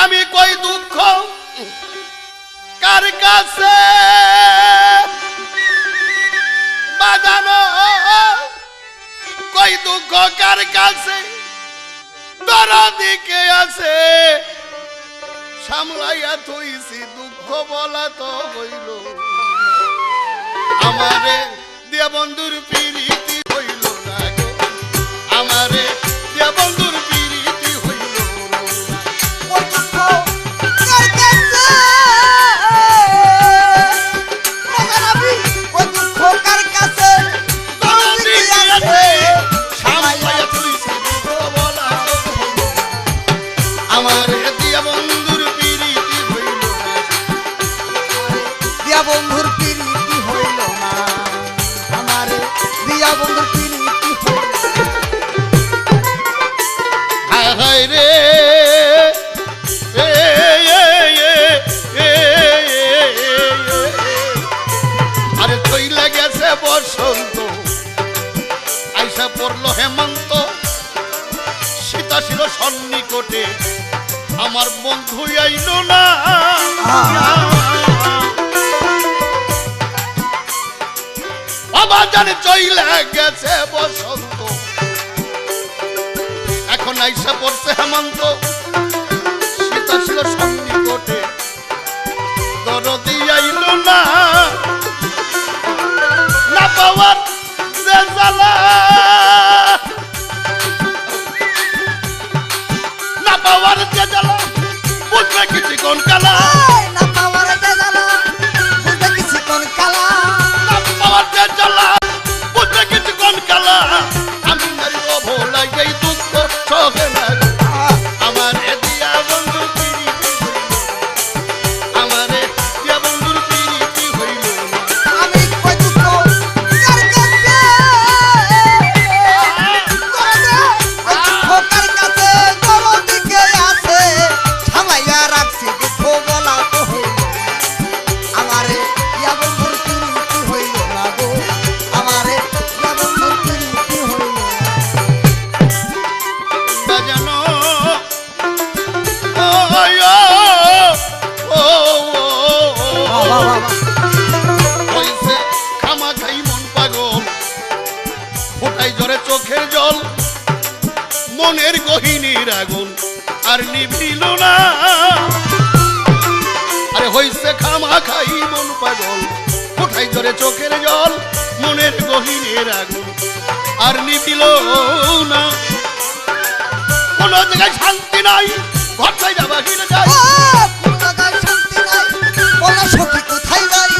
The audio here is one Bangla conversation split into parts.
আমি কই দুঃখ কার কাছে বাজানো, কই দুঃখ কার কাছে দরদি কে আছে সামলাইয়া থইছি দুঃখ বলা তো হইল আমারে দিয়া বন্ধুর পিরিতি হইল না গো, আমারে দিয়া বন্ধুর পিরিতি হইল আমারে দিয়া বন্ধুর পিরিতি হইল দিয়া বন্ধুর পিরিতি হইল না, আমারে দিয়া বন্ধুর পিরিতি হইল। হায় হায় রে আরে চইলা গেছে বসন্ত আইসা পড়লো হেমন্ত, সীতা ছিল সন্নিকটে আমার বন্ধু আইলো না। বাবা জানে চইলা গেছে বসন্ত, এখন আইসা পড়ছে হেমন্ত, সীতা ছিল সন্নিকটে দরদি আইলো না। না পাওয়ার যে জ্বালা, না পাওয়ার যে জ্বালা বুঝবে কিছু কোন কালা, না পাওয়ার যে জ্বালা বুঝবে কিছু কোন কালা, না পাওয়ার যে জ্বালা বুঝবে কিছু কোন কালা। আমি নারী অভোলা এই দুঃখ সহে না আমার দিয়া বন্ধু পিরিতি হইল, আমারে দিয়া বন্ধুর পিরিতি হইল না। আমি কই দুঃখ কার কাছে, দুঃখ কার কাছে দরদি কে আছে সামাইয়া রাখছি দুঃখ বলা তো হইল, আমারে দিয়া বন্ধুর পিরিতি হইল না গো, আমারে দিয়া বন্ধুর পিরিতি হইল না। বাজানো হইছে খামা খাই মন পাগল, ফোটাই জরে চোখের জল, মনের গহিনীর আগুন আর নিভিল না। আরে হইছে খামা খাই মন পাগল, ফোটাই জরে চোখের জল, মনের গহিনীর আগুন আর নিভিল না। কোন জায়গায় শান্তি নাই, ঘর চাই যাবা কিনে যাই, কোন জায়গায় শান্তি নাই বলা সখী কোথায় যাই,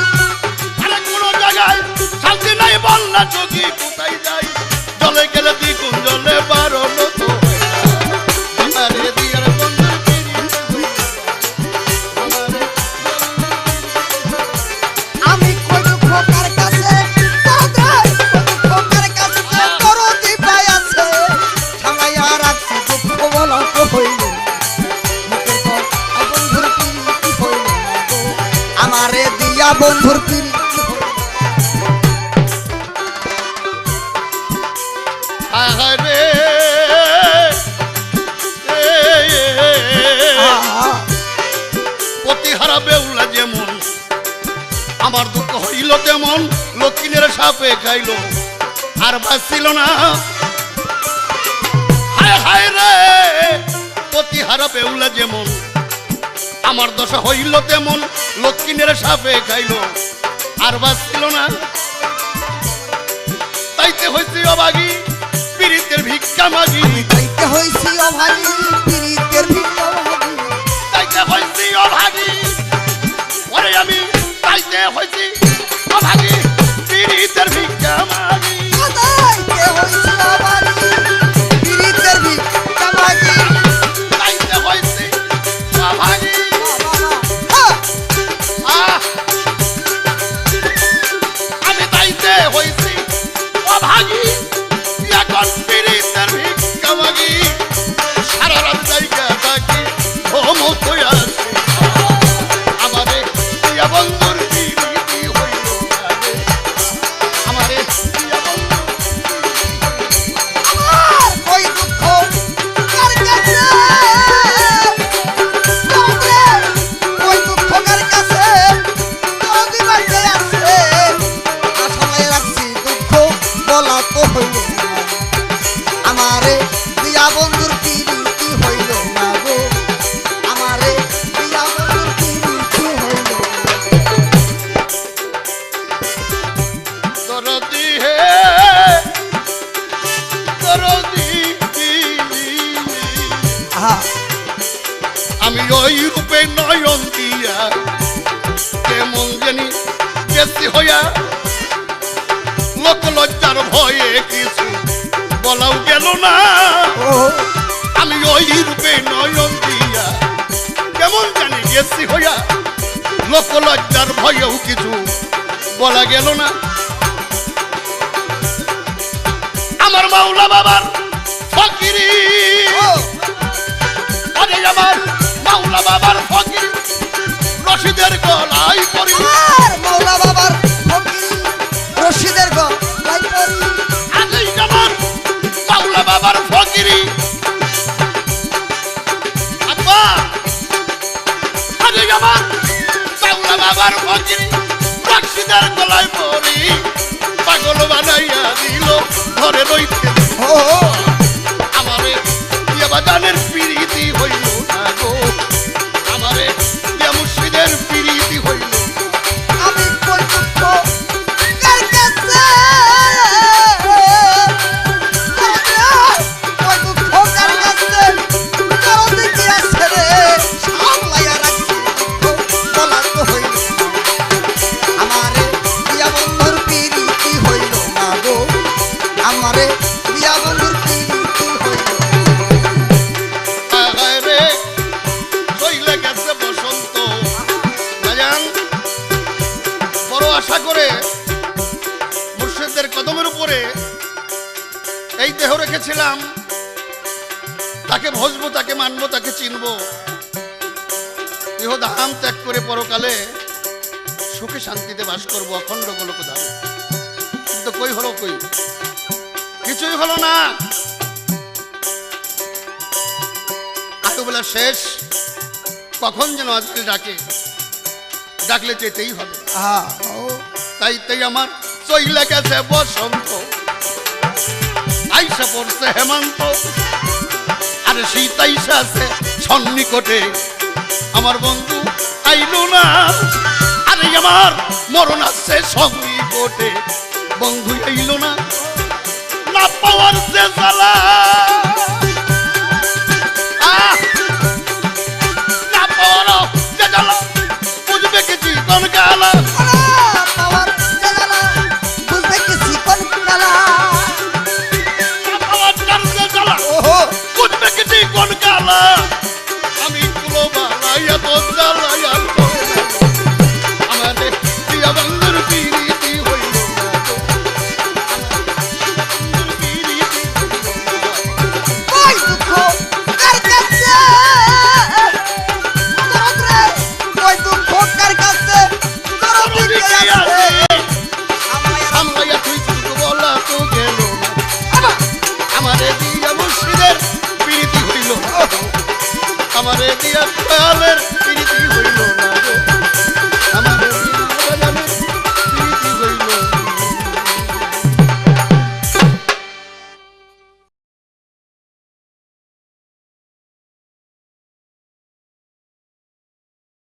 আরে কোন জায়গায় শান্তি নাই বল না চোখি কোথায় যাই, জলে গেলে দ্বিগুণ জলে বারণ তো হয় না। আমারে দিয়ার বন্ধুর পিরিতি হইল না, আমারে আমি কই দুঃখ কার কাছে দুঃখ কার কাছে দরদি পাই আছে সামাইয়া রাখছি দুঃখ বলা তো হইল মুখের পর বন্ধুর পিরিতি হইল না গো, আমারে দিয়া বন্ধুর পিরিতি হইল না। আহারে প্রতিহারা বেউলা যেমন আমার দুঃখ হইল তেমন, লক্ষ্মীনের সাপে খাইল আর বাঁচছিল না। হায় হায় রে প্রতিহারা বেউলা যেমন আমার দশা হইল তেমন, লক্ষ্মীনের সাপে খাইল আর বাঁচছিল না। তাইতে হইছে অভাগী পীড়িতের ভিক্ষা মাগি, তাইতে হইছি অভাগী পিরিতের ভিক্ষা মাগি, তাইতে হইছি অভাগী, ওরে আমি তাইতে হইছি অভাগী পীড়িতের ভিক্ষা মাগি, তাইতে হইছি অভাগী পিরিতের ভিক্ষা মাগি। তাইতে হইছি অভাগী। আমি তাইতে হইছি অভাগী, এখন পীড়িতের ভিক্ষা মাগি, সারা রাত জায়গা থাকি ঘুম হয়ে আসে, আমারে দিয়া বন্ধুর পিরিতি হইল না রে, আমারে দিয়া ওই রূপে নয়ন দিয়া কেমন জানি গেছি হইয়া লোক লজ্জার ভয়ে কিছু বলাও গেল না ও আমি ওই রূপে নয়ন দিয়া কেমন জানি গেছি হইয়া লোক লজ্জার ভয়েও কিছু বলা গেল না আমার মাওলা বাবার ফকিরি আরে আমার মাওলা বাবার ফকিরি রশিদের গলায় পরি আর মাওলা বাবার ফকির রশিদের গলায় পরি আরে আমার মাওলা বাবার ফকিরি আব্বা আরে আমার মাওলা বাবার ফকিরি রশিদের গলায় পরি পাগল বানাইয়া দিল ঘরে রইতে ও আমারে ইয়া বাজানের পিরিতি হইল না গো আমারে ইয়া মুর্শিদের পিরিতি হইল আমি কই দুঃখ কার কাছে কই দুঃখ কার কাছে দরদি কি আছে রে সামলাইয়া রাখছি বলা তো হইল আমারে বিয়া বন্ধুর পিরিতি হইল না গো আমারে বিয়া বন্ধুর পিরিতি হইল আগায় রে চইলে গেছে বসন্ত বাজান বড় আশা করে মুর্শিদের কদমের উপরে এই দেহ রেখেছিলাম তাকে ভজবো তাকে মানবো তাকে চিনবো ইহ ধাম ত্যাগ করে পরকালে সুখে শান্তিতে বাস করবো অখণ্ড গোলক ধাম কিন্তু কই হলো কই কিছুই হলো না আয়ুবেলা শেষ কখন যেন আজকে ডাকলে যেতেই হবে তাই আমার চইলে গেছে বসন্ত আইসা পড়ছে হেমন্ত আর শীত আইসা আছে সন্নিকটে আমার বন্ধু আইলো না আরে আমার মরণ আছে সন্নিকটে বন্ধু আইলো না না পাওয়ার যে জ্বালা না পাওয়ার যে জ্বালা বুঝবে কি জীবন গালা পাওয়ার জালা বুঝবে কি জীবন কালা না পাওয়ার যে জ্বালা ওহো বুঝবে কি জীবন গালা আমি কুলো বালাইয়া তো জ্বালাইয়া তো আমাদের প্রিয় বন্ধুর